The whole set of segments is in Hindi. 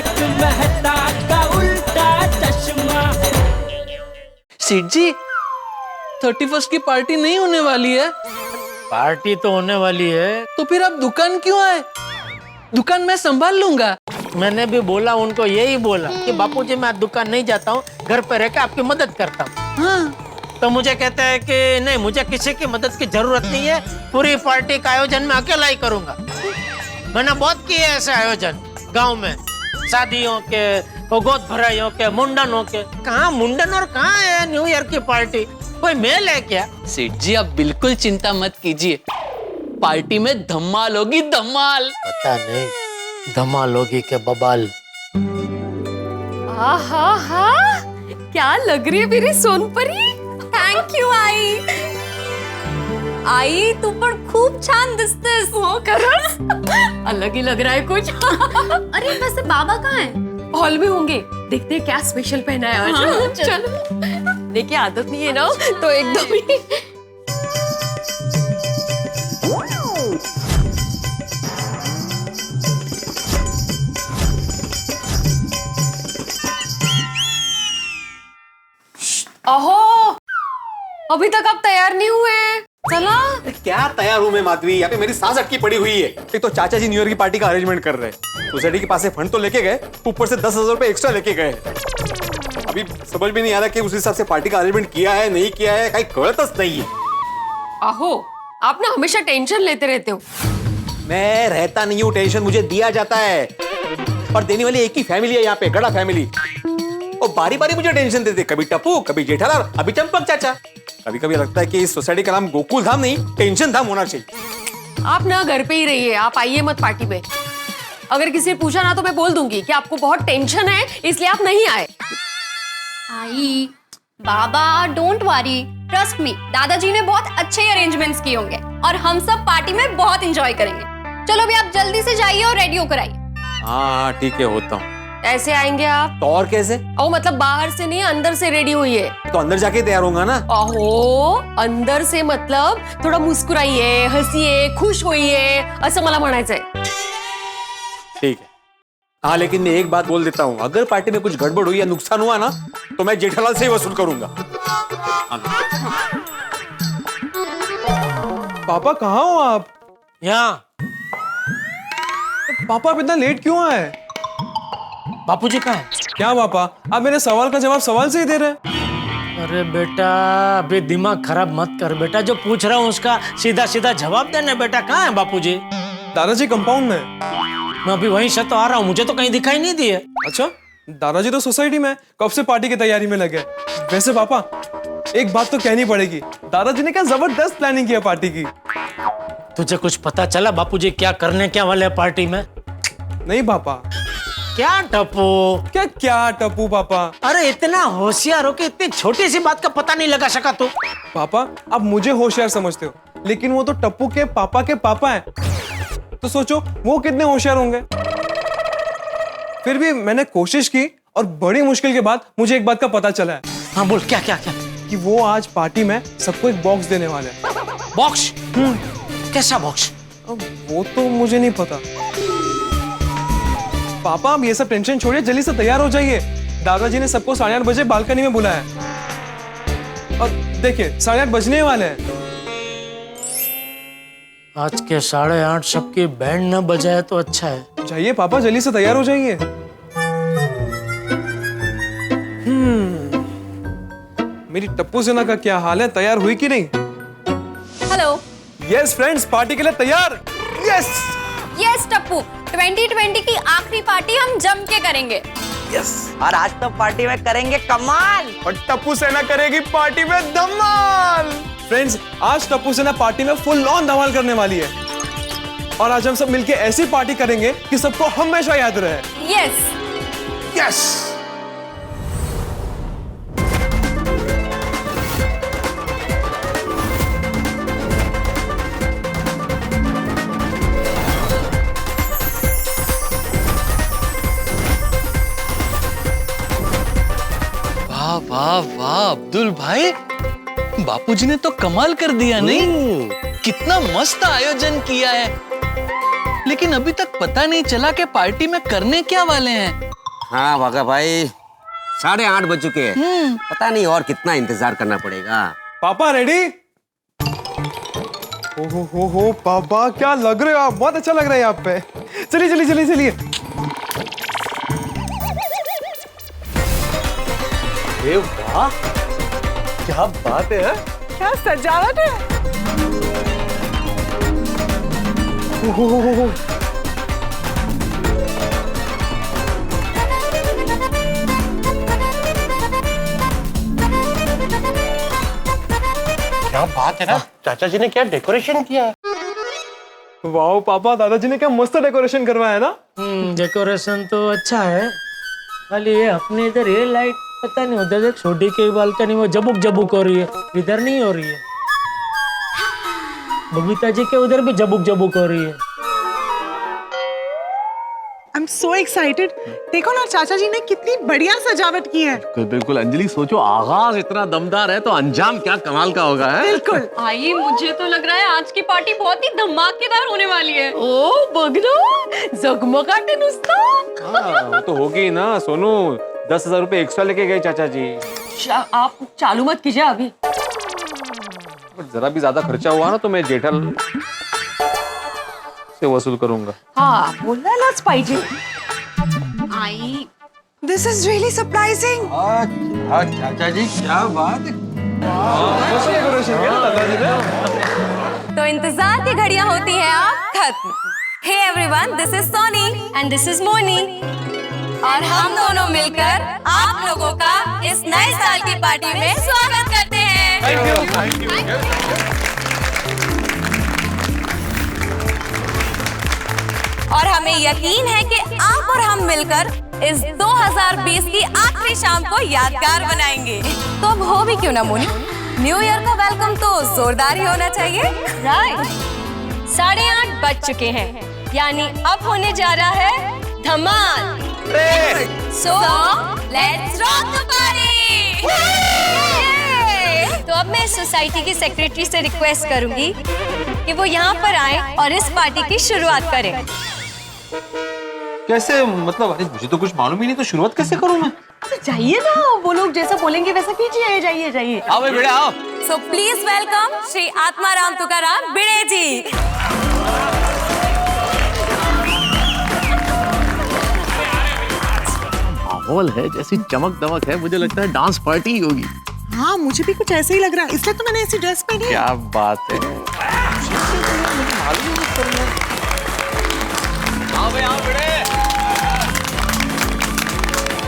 तारक मेहता का उल्टा चश्मा। सेठ जी 31st की पार्टी नहीं होने वाली है। पार्टी तो होने वाली है। तो फिर आप दुकान क्यों आए? दुकान मैं संभाल लूंगा। मैंने भी बोला, उनको यही बोला कि बापूजी मैं दुकान नहीं जाता हूँ, घर पे रह के आपकी मदद करता हूँ। हाँ। तो मुझे कहते हैं कि नहीं, मुझे किसी की मदद की जरूरत नहीं है, पूरी पार्टी का आयोजन मैं अकेला ही करूंगा। मैंने बहुत किए ऐसे आयोजन गांव में, शादियों के, गोद भराइयों के, मुंडनों के। कहाँ मुंडन और कहाँ है न्यू ईयर की पार्टी? कोई मेल है क्या? सेठ जी आप बिल्कुल चिंता मत कीजिए, पार्टी में धमाल होगी, धमाल। पता नहीं धमाल होगी के बबाल। आहा, क्या लग रही है मेरी सोनपरी। थँक यू आई. आई तू पण खूप छान दिसतेस. हो खरंच अलग ही लग रहा है कुछ. अरे वैसे बाबा कहाँ हैं? हॉल में होंगे. देखते हैं क्या स्पेशल पहना है आज. चलो. देखिए आदत नहीं है ना तो एकदम ही. अहो अभी तक आप तैयार नहीं हुए. चला. क्या तैयार हूँ मैं माधवी, यहाँ पे मेरी सांस अटकी पड़ी हुई है. एक तो चाचा जी न्यू ईयर की पार्टी का अरेंजमेंट कर रहे हैं, सोसाइटी के पास से फंड तो लेके गए, ऊपर से 10,000 रुपए एक्स्ट्रा लेके गए. अभी समझ में नहीं आ रहा कि उस हिसाब से पार्टी का अरेंजमेंट किया है नहीं किया है, कहीं कळतच नहीं है. अहो आप ना हमेशा टेंशन लेते रहते हो. मैं रहता नहीं हूँ, टेंशन मुझे दिया जाता है, और देने वाली एक ही फैमिली है यहाँ पे, गड़ा फैमिली. और बारी बारी मुझे टेंशन देते, कभी टप्पू, कभी जेठालाल, अभी चंपक चाचा. कभी कभी लगता है कि इस सोसाइटी का नाम गोकुल धाम नहीं टेंशन धाम होना चाहिए. आप ना घर पे ही रहिए, आप आइए मत पार्टी में. अगर किसी ने पूछा ना तो मैं बोल दूंगी कि आपको बहुत टेंशन है इसलिए आप नहीं आए. आई बाबा डोंट वरी, ट्रस्ट मी, दादाजी ने बहुत अच्छे अरेंजमेंट्स किए होंगे और हम सब पार्टी में बहुत एंजॉय करेंगे. चलो अभी आप जल्दी से जाइए और रेडी होकर आइए. हाँ ठीक है, होता हूँ. ऐसे आएंगे आप? तो और कैसे? ओ मतलब बाहर से नहीं अंदर से रेडी हुई तो अंदर जाके तैयार होगा ना. अहो अंदर से मतलब थोडा मुस्कुराइए, हसिए, खुश होइए असं मला म्हणायचंय. ठीक है. हाँ लेकिन मैं एक बात बोल देता हूँ, अगर पार्टी में कुछ गड़बड़ हुई या नुकसान हुआ ना तो मैं जेठालाल से ही वसूल करूंगा. पापा कहाँ हो आप? यहाँ. पापा आप इतना लेट क्यों आए? बापूजी कहाँ है? क्या पापा आप मेरे सवाल का जवाब सवाल से ही दे रहे हैं? अरे बेटा अभी दिमाग खराब मत कर बेटा, जो पूछ रहा हूँ उसका सीधा सीधा जवाब देना. बेटा कहाँ है बापूजी? दादाजी कंपाउंड में. मैं अभी वहीं से तो आ रहा हूँ, मुझे तो कहीं दिखाई नहीं दिए. अच्छा दादाजी तो सोसाइटी में कब से पार्टी की तैयारी में लगे. वैसे पापा एक बात तो कहनी पड़ेगी, दादाजी ने क्या जबरदस्त प्लानिंग किया पार्टी की. तुझे कुछ पता चला बापूजी क्या करने क्या वाले हैं पार्टी में? नहीं पापा. क्या टप्पू? क्या क्या टप्पू पापा? अरे इतना होशियार हो कि इतनी छोटी सी बात का पता नहीं लगा सका तू. पापा आप मुझे होशियार समझते हो, लेकिन वो तो टप्पू के पापा हैं. तो सोचो वो कितने होशियार होंगे. फिर भी मैंने कोशिश की और बड़ी मुश्किल के बाद मुझे एक बात का पता चला है. हाँ बोल. क्या क्या क्या? कि वो आज पार्टी में सबको एक बॉक्स देने वाले हैं. बॉक्स? कैसा बॉक्स? अब वो तो मुझे नहीं पता. पापा आप ये सब टेंशन छोड़िए, जल्दी से तैयार हो जाइए. दादाजी ने सबको 8:30 बजे बालकनी में बुलाया. और देखिए 8:30 बजने वाले हैं. आज के 8:30 सबकी बैंड न बजाए तो अच्छा है. जाइए पापा जल्दी से तैयार हो जाइए. मेरी टप्पू सेना का क्या हाल है, तैयार हुई कि नहीं? हेलो. यस फ्रेंड्स, पार्टी के लिए तैयार. यस यस टप्पू, 2020 की आखिरी पार्टी हम जम के करेंगे. यस. और आज तो पार्टी में करेंगे कमाल. और टप्पू सेना करेगी पार्टी में धमाल. फ्रेंड्स आज टप्पू सेना पार्टी में फुल ऑन धमाल करने वाली है. और आज हम सब मिलके ऐसी पार्टी करेंगे कि सबको हमेशा याद रहे. Yes yes. वाह वाह वाह अब्दुल भाई, बापूजी ने तो कमाल कर दिया नहीं? कितना मस्त आयोजन किया है. लेकिन अभी तक पता नहीं चला कि पार्टी में करने क्या वाले हैं। हाँ भागा भाई, 8:30 बज चुके हैं। पता नहीं और कितना इंतजार करना पड़ेगा। पापा रेडी? हो पापा क्या लग रहे हो आप, बहुत अच्छा लग रहा है आप पे। चलिए चलिए चलिए चलिए। अरे वाह, क्या बात है, क्या सजावट है। हो। क्या बात है ना, चाचा जी ने क्या डेकोरेशन किया है। वाह पापा, दादाजी ने क्या मस्त डेकोरेशन करवाया है ना। डेकोरेशन तो अच्छा है, खाली ये अपने इधर ये लाइट पता नहीं, उधर एक छोटी की बालकनी में जबुक जबुक हो रही है, इधर नहीं हो रही है। बबीता जी के उधर भी जबुक जबुक हो रही है। I'm so excited. देखो ना चाचा जी ने कितनी बढ़िया सजावट की है। बिल्कुल बिल्कुल अंजलि, सोचो आगाज इतना दमदार है तो अंजाम क्या कमाल का होगा है? बिल्कुल। आई मुझे तो लग रहा है आज की पार्टी बहुत ही धमाकेदार होने वाली है। ओ बगलो जगमगाटे नुस्ता। हाँ, वो तो होगी ना सोनू। 10,000 रुपए एक्स्ट्रा लेके गए चाचा जी। आप चालू मत कीजिए अभी। जरा भी ज्यादा खर्चा हुआ ना तो मैं जेठल से वसूल करूंगा। हाँ बोलना लाच पाहिजे। आई This is really surprising. चाचा जी क्या बात है। डेकोरेशन किया ना दादाजी ने। तो इंतजार की घड़ियां होती है अब खत्म। Hey everyone, this is Soni and this is Moni और हम दोनों मिलकर आप लोगों का इस नए साल की पार्टी में स्वागत करते हैं। और हमें यकीन है कि आप और हम मिलकर इस 2020 की आखिरी शाम को यादगार बनाएंगे। तो अब हो भी क्यों ना मोनी, न्यू ईयर का वेलकम तो जोरदार ही होना चाहिए, राइट? 8:30 बज चुके हैं, यानी अब होने जा रहा है धमाल। So let's rock the party. तो अब मैं सोसाइटी की सेक्रेटरी से रिक्वेस्ट करूंगी कि वो यहाँ पर आए और इस पार्टी की शुरुआत करें। कैसे मतलब? अरे मुझे तो कुछ मालूम ही नहीं, तो शुरुआत कैसे करूं मैं? जाइए ना, वो लोग जैसा बोलेंगे वैसा कीजिए। जाइए जाइए। आओ भाई बेटा आओ। So please welcome Shri Atmaram Tukaram Bhide ji. माहौल है जैसी चमक दमक है, मुझे लगता है डांस पार्टी ही होगी। हाँ मुझे भी कुछ ऐसा ही लग रहा है, इसलिए तो मैंने ऐसी ड्रेस पहनी है। क्या बात है। आओ भाई आओ बेटे।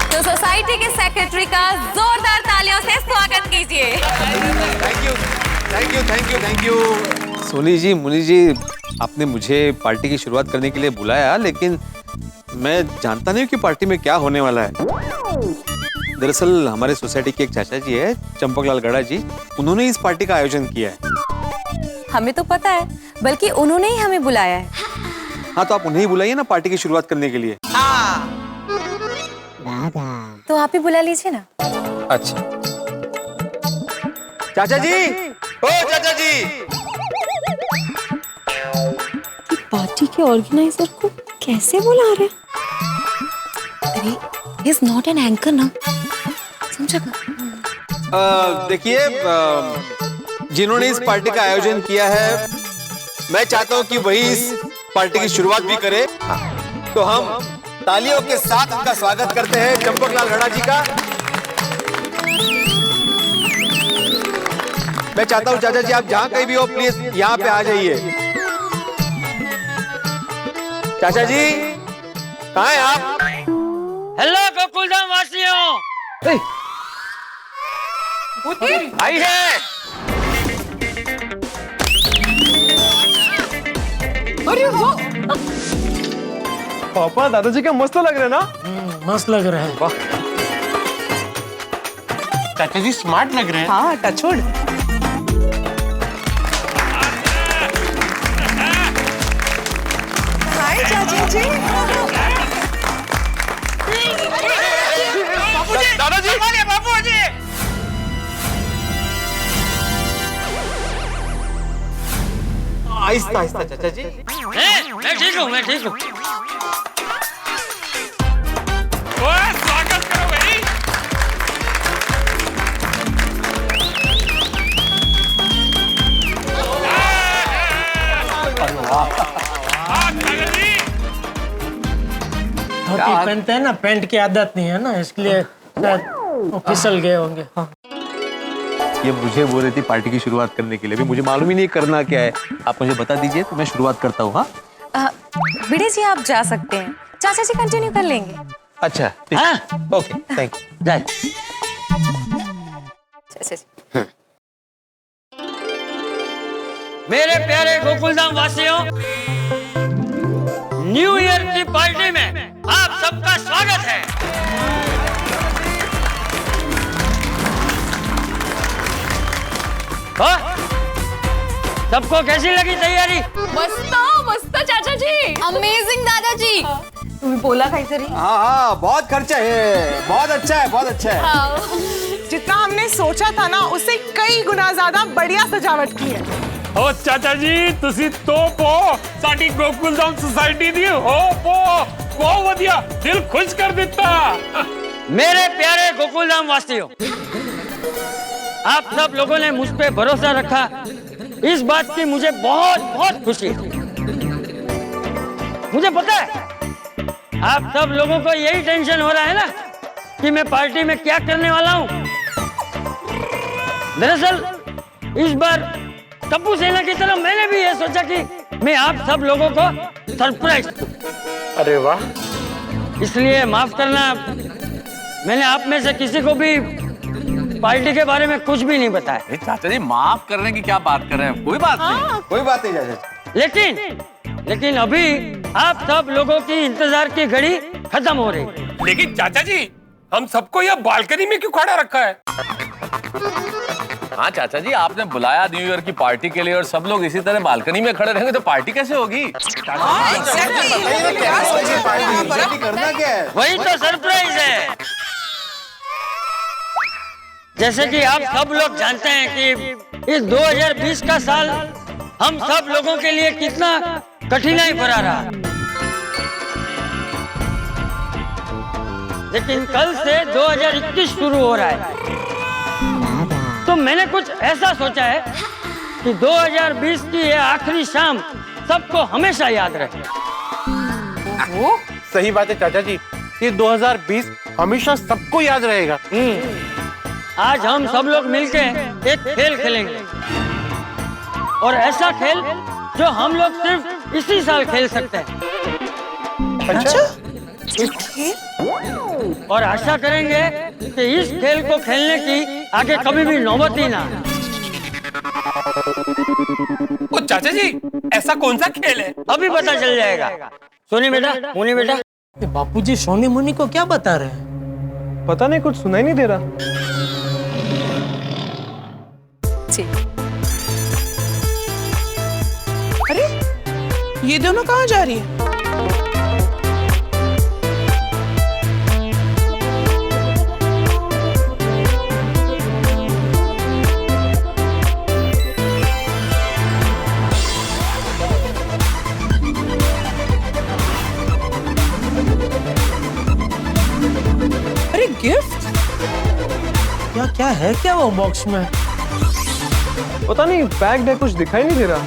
तो सोसाइटी के सेक्रेटरी का जोरदार तालियों से स्वागत कीजिए। Thank you thank you thank you thank you. Soni ji, Muni ji, आपने मुझे पार्टी की शुरुआत करने के लिए बुलाया, लेकिन मैं जानता नहीं कि पार्टी में क्या होने वाला है। दरअसल हमारे सोसाइटी के एक चाचा जी है, चंपकलाल गड़ा जी, उन्होंने इस पार्टी का आयोजन किया है। हमें तो पता है, बल्कि उन्होंने ही हमें बुलाया है। हाँ तो आप उन्हें ही बुलाइए ना पार्टी की शुरुआत करने के लिए। तो आप ही बुला लीजिए ना। अच्छा चाचा जी, ओ चाचा जी। पार्टी के ऑर्गेनाइजर को कैसे बुला रहे? अरे he is not an anchor ना, समझा? देखिए, जिन्होंने इस पार्टी का आयोजन किया है, मैं चाहता हूं कि वही इस पार्टी की शुरुआत भी करे। तो हम तालियों के साथ उनका स्वागत करते हैं, चंपकलाल गड़ा जी का। मैं चाहता हूं चाचा जी, आप जहां कहीं भी हो प्लीज यहां पे आ जाइए। चाचा जी कहाँ हैं आप? हेलो गोकुलधाम वासियों। आई है। अरे वो पापा दादाजी क्या मस्त लग रहे हैं ना। मस्त लग रहा है। चाचा जी स्मार्ट लग रहे हैं। हाँ टचवुड। हाय चाचा जी। दादाजी बाबू जी। आहिस्ता आहिस्ता चाचा जी। मैं ठीक हूँ स्वागत करो भाई। धोती पहनते हैं ना, पैंट की आदत नहीं है ना, इसलिए शायद वो फिसल गए होंगे। ये मुझे बोल रही थी पार्टी की शुरुआत करने के लिए, भी मुझे मालूम ही नहीं करना क्या है। आप मुझे बता दीजिए तो मैं शुरुआत करता हूँ। हाँ भिड़े जी आप जा सकते हैं, चाचा जी कंटिन्यू कर लेंगे। अच्छा ठीक, ओके थैंक यू। जाए। मेरे प्यारे गोकुलधाम वासियों, न्यू ईयर की पार्टी में आप सबका स्वागत है। सबको कैसी लगी तैयारी? मस्त चाचा जी, अमेजिंग दादाजी। तुम्हें बोला काहीतरी? हाँ बहुत खर्चा है, बहुत अच्छा है, बहुत अच्छा है। जितना हमने सोचा था ना उससे कई गुना ज्यादा बढ़िया सजावट की है। ओ चाचा जी तुसी तोप हो, साडी गोकुलधाम सोसाइटी दी होप हो, बहुत बढ़िया, दिल खुश कर देता। मेरे प्यारे गोकुलधाम वासियों, आप सब लोगों ने मुझ पे भरोसा रखा, इस बात की मुझे बहुत बहुत खुशी है। मुझे पता है आप सब लोगों को यही टेंशन हो रहा है ना कि मैं पार्टी में क्या करने वाला हूँ। दरअसल इस बार टप्पू सेना की तरह मैंने भी ये सोचा कि मैं आप सब लोगों को सरप्राइज दूं। अरे वाह। इसलिए माफ करना, मैंने आप में से किसी को भी पार्टी के बारे में कुछ भी नहीं बताया। चाचा जी माफ करने की क्या बात कर रहे हैं, कोई बात नहीं, कोई बात नहीं चाचा। लेकिन अभी आप सब लोगों की इंतजार की घड़ी खत्म हो रही है। लेकिन चाचा जी हम सबको यह बालकनी में क्यों खड़ा रखा है? हाँ चाचा जी, आपने बुलाया न्यू ईयर की पार्टी के लिए और सब लोग इसी तरह बालकनी में खड़े रहेंगे तो पार्टी कैसे होगी? करना क्या है? वही तो सरप्राइज है। जैसे कि आप सब लोग जानते हैं कि इस 2020 का साल हम सब लोगों के लिए कितना कठिनाई भरा रहा, लेकिन कल से 2021 शुरू हो रहा है। तो मैंने कुछ ऐसा सोचा है कि 2020 की ये आखिरी शाम सबको हमेशा याद रहे। सही बात है चाचा जी, ये 2020 हमेशा सबको याद रहेगा। आज हम सब लोग मिलके एक खेल खेलेंगे, और ऐसा खेल जो हम लोग सिर्फ इसी साल खेल सकते हैं। अच्छा? और आशा करेंगे कि इस खेल को खेलने की आगे कभी भी नौबत ही ना आए। ओ चाचा जी, ऐसा कौन सा खेल है? अभी पता चल जाएगा। सोनी बेटा, मुनी बेटा। बापूजी सोनी मुनी को क्या बता रहे हैं? पता नहीं, कुछ सुनाई नहीं दे रहा। अरे ये दोनों कहाँ जा रही है? अरे गिफ्ट क्या है क्या वो बॉक्स में? पता नहीं, पैक्ड है, कुछ दिखाई नहीं दे रहा।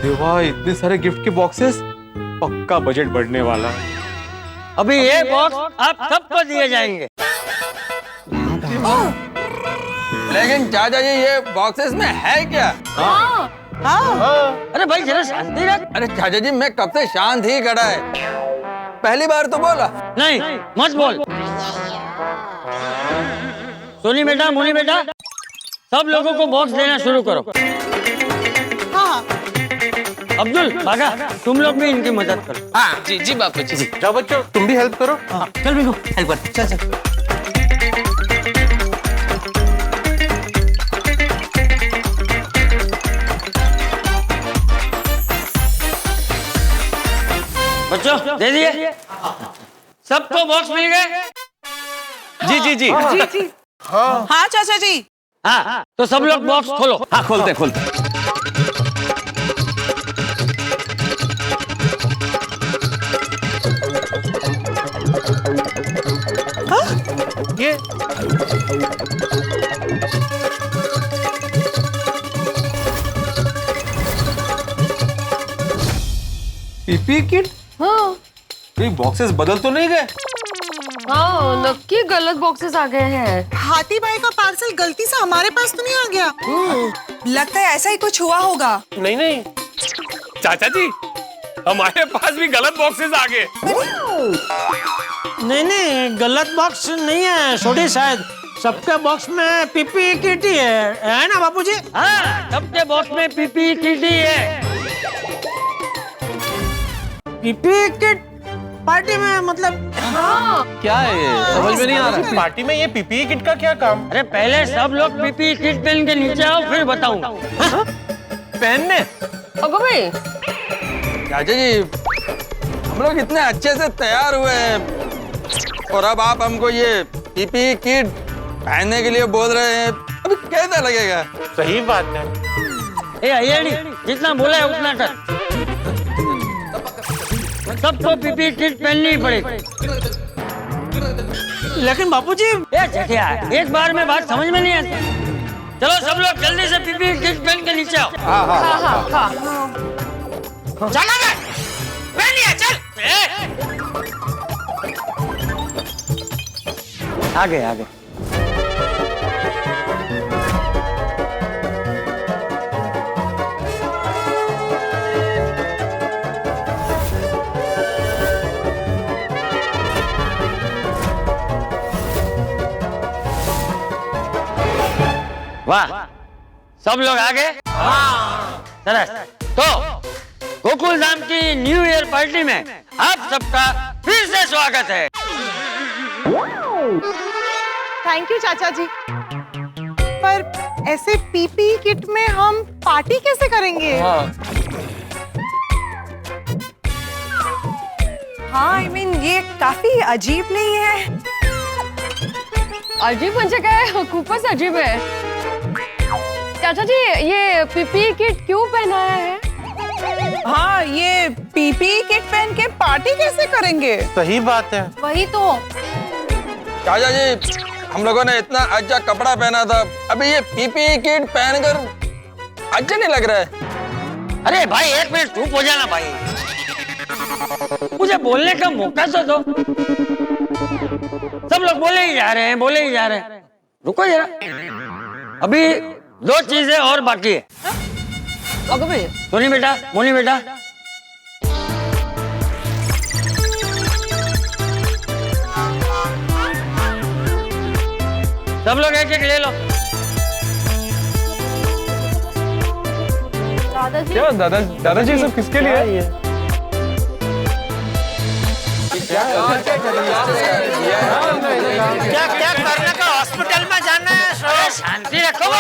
देवा, इतने सारे गिफ्ट के बॉक्सेस, पक्का बजट बढ़ने वाला है। अभी ये बॉक्स आप सबको दिए जाएंगे। लेकिन चाचा जी ये बॉक्सेस में है क्या? अरे भाई जरा शांति रख। अरे चाचा जी मैं कब से शांत ही खड़ा है, पहली बार तो बोला। नहीं मत बोल। सोनी बेटा, मुनी बेटा, सब लोगों को बॉक्स देना शुरू करो। हाँ। अब्दुल भागा, तुम लोग भी इनकी मदद करो। हाँ जी जी बापू जी। जाओ बच्चों, तुम भी हेल्प करो। चल भी हेल्प कर। चल चल। बच्चों दे दिए? सबको बॉक्स मिल गए? जी जी जी। जी जी। हाँ चाचा जी। हाँ तो सब लोग बॉक्स खोलो। हाँ खोलते खोलते। ये पीपी किट? हाँ बॉक्सेस बदल तो नहीं गए? हाँ नक्की गलत बॉक्सेस आ गए हैं। हाथी भाई का पार्सल गलती से हमारे पास तो नहीं आ गया? लगता है ऐसा ही कुछ हुआ होगा। नहीं नहीं चाचा जी, हमारे पास भी गलत बॉक्सेस आ गए। नहीं गलत बॉक्स नहीं है छोटी, शायद सबके बॉक्स में पीपी किट ही है ना बापूजी? हाँ सबके बॉक्स में पीपी किट ही है। पीपी किट पार्टी में मतलब? हाँ क्या है ये, समझ में नहीं आ रहा। पार्टी में ये पीपीई किट का क्या काम? अरे पहले सब लोग पीपी किट पहन के नीचे आओ फिर बताऊंगा। पहनने? अगो भाई चाचा जी, हम लोग इतने अच्छे से तैयार हुए हैं और अब आप हमको ये पीपी किट पहनने के लिए बोल रहे हैं, अभी कैसा लगेगा? सही बात है। ए अय्यड़ी, जितना बोला है उतना कर। सबको पीपी किट पहननी ही पड़ेगी। लेकिन बापूजी ए जेठिया, एक बार में बात समझ में नहीं आती। चलो सब लोग जल्दी से पीपी किट पहन के नीचे आओ। हाँ चला गया पहन लिया, चल। आगे आगे। वाह, सब लोग आ गए? सरस। तो गोकुल धाम की न्यू ईयर पार्टी में आप सबका फिर से स्वागत है। थैंक यू चाचा जी। पर ऐसे पीपी किट में हम पार्टी कैसे करेंगे? हाँ I mean, ये काफी अजीब नहीं है? अजीब म्हणजे काय, खूपच अजीब है। चाचा जी ये पीपी किट क्यों पहनाया है? हाँ ये पीपी किट पहन के पार्टी कैसे करेंगे? सही बात है। वही तो। चाचा जी, हम लोगों ने इतना अच्छा कपड़ा पहना था, अभी ये पीपी किट पहनकर अच्छा नहीं लग रहा है। अरे भाई एक मिनट चुप हो जाना भाई, मुझे बोलने का मौका तो दो। सब लोग बोले ही जा रहे हैं, बोले ही जा रहे हैं। रुको जरा, अभी दो चीजें और बाकी है। अगो भाई सोनी बेटा, मोनी बेटा, सब लोग एक एक ले लो। दादाजी क्या दादाजी सब किसके लिए है? क्या करने का, हॉस्पिटल में जाना है? शांति रखो,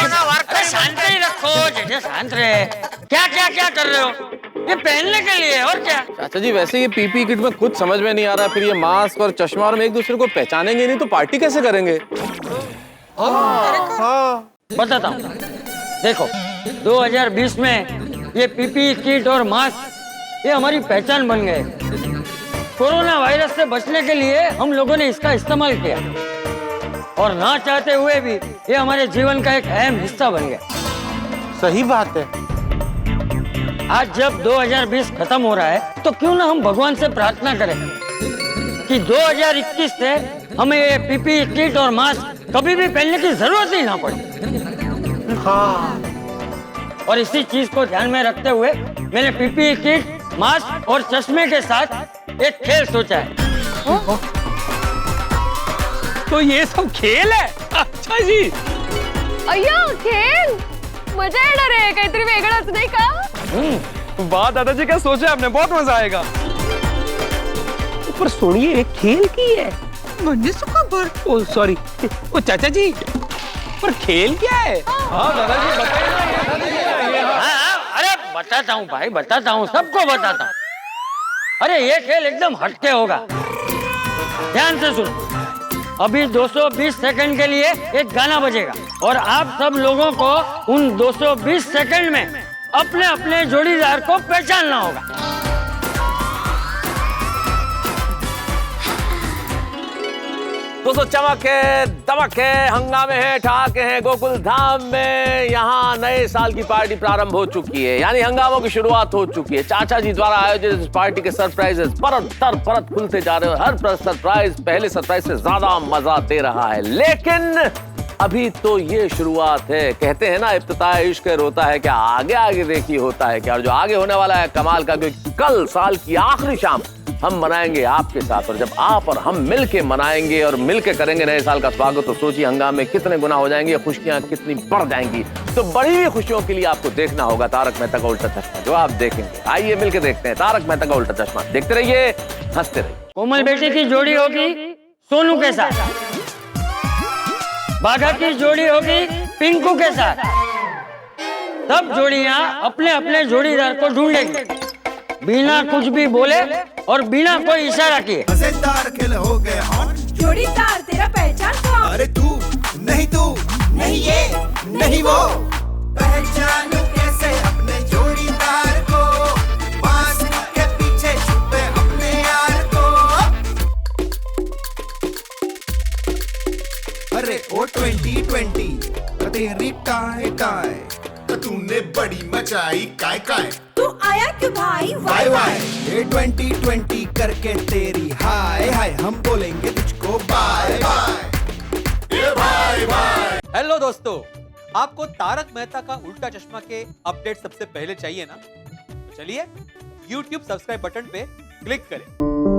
शांति रखो, जैसे शांत रहे। क्या क्या क्या कर रहे हो? ये पहनने के लिए और क्या? चाचा जी वैसे ये पीपी किट में कुछ समझ में नहीं आ रहा, फिर ये मास्क और चश्मा, और हम एक दूसरे को पहचानेंगे नहीं तो पार्टी कैसे करेंगे? बताता हूँ, देखो 2020 में ये पीपी किट और मास्क ये हमारी पहचान बन गए। कोरोना वायरस से बचने के लिए हम लोगों ने इसका इस्तेमाल किया और ना चाहते हुए भी ये हमारे जीवन का एक अहम हिस्सा बन गया। सही बात है। आज जब 2020 खत्म हो रहा है तो क्यों ना हम भगवान से प्रार्थना करें कि 2021 से हमें ये पीपी किट और मास्क कभी भी पहनने की जरूरत ही ना पड़े। हाँ। और इसी चीज को ध्यान में रखते हुए मैंने पीपी किट, मास्क और चश्मे के साथ एक खेल सोचा है। तो ये सब खेल है? अच्छा जी। अय्या खेल मजा येणार आहे, काहीतरी वेगळंच नाही का? वाह दादाजी, क्या सोचा आपने, बहुत मजा आएगा। पर सुनिए एक खेल की है। ओ सॉरी, ओ चाचा जी, पर खेल क्या है? हाँ दादाजी बताइए। हाँ, अरे बताता हूँ भाई, बताता हूँ, सबको बताता हूँ। अरे ये खेल एकदम हटके होगा, ध्यान से सुनो। अभी 220 सेकंड के लिए एक गाना बजेगा और आप सब लोगों को उन 220 सेकंड में अपने अपने जोड़ीदार को पहचानना होगा। दोस्तों चमक है, दमक है, हंगामे हैं, ठहाके हैं गोकुल धाम में। यहाँ नए साल की पार्टी प्रारंभ हो चुकी है, यानी हंगामों की शुरुआत हो चुकी है। चाचा जी द्वारा आयोजित इस पार्टी के सरप्राइजेस परत दर परत खुलते जा रहे हैं। हर सरप्राइज पहले सरप्राइज से ज्यादा मजा दे रहा है, लेकिन अभी तो ये शुरुआत है। कहते हैं ना, इब्तिदा इश्क रोता है क्या, आगे आगे देखिए होता है क्या। और जो आगे होने वाला है कमाल का, क्योंकि कल साल की आखिरी शाम हम मनाएंगे आपके साथ। और जब आप और हम मिलके मनाएंगे और मिलके करेंगे नए साल का स्वागत, तो सोचिए हंगामे कितने गुना हो जाएंगे, खुशियां कितनी बढ़ जाएंगी। तो बड़ी हुई खुशियों के लिए आपको देखना होगा तारक मेहता का उल्टा चश्मा, जो आप देखेंगे। आइए मिलके देखते हैं तारक मेहता का उल्टा चश्मा। देखते रहिए, हंसते रहिए। कोमल बेटे की जोड़ी होगी सोनू के साथ, बाघा की जोड़ी होगी पिंकू के साथ। सब जोड़ियां अपने अपने जोड़ीदार को ढूंढेंगी बिना कुछ भी बोले और बिना कोई इशारा किए। मजेदार खेल हो गए हॉट, जोड़ीदार तेरा पहचान कौन? अरे तू नहीं ये नहीं वो, पहचानू कैसे अपने जोड़ीदार को, मास्क के पीछे छुपे अपने यार को। अरे ओ 2020 तेरी टाय टाय, तूने बड़ी मचाई काय काय, तू आया क्यों भाई वाई वाई। ये 2020 करके तेरी हाय हाय, हम बोलेंगे तुझको बाय बाय, ये बाय बाय। हेलो दोस्तों, आपको तारक मेहता का उल्टा चश्मा के अपडेट सबसे पहले चाहिए ना? चलिए YouTube सब्सक्राइब बटन पे क्लिक करें।